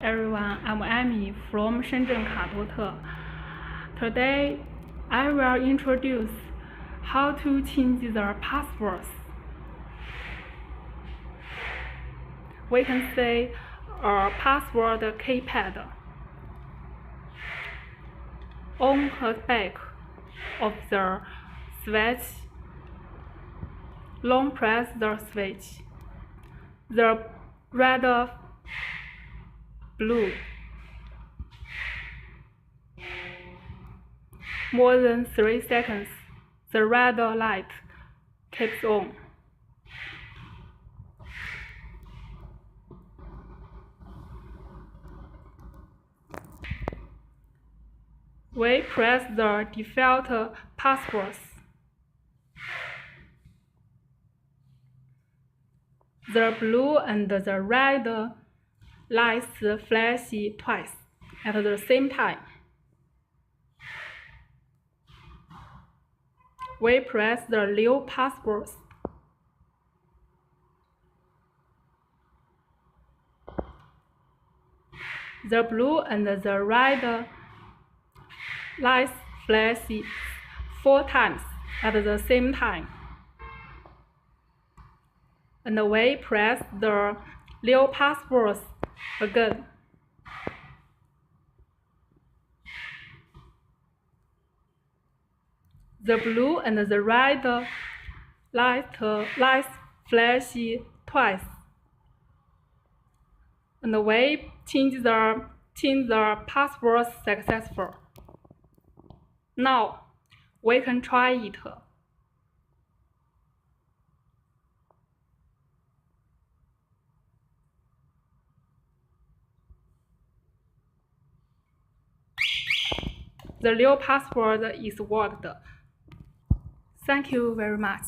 Everyone, I'm Amy from Shenzhen Katote. Today, I will introduce how to change the passwords. We can see a password keypad on the back of the switch. Long press the switch. The red, blue. More than 3 seconds, the red light keeps on. We press the default passwords. The blue and the red lights flash twice at the same time. We press the new passwords. The blue and the red lights flash 4 times at the same time. And we press the new passwords again. The blue and the red lights flash twice. And we change the password successful. Now we can try it. The new password is worked. Thank you very much.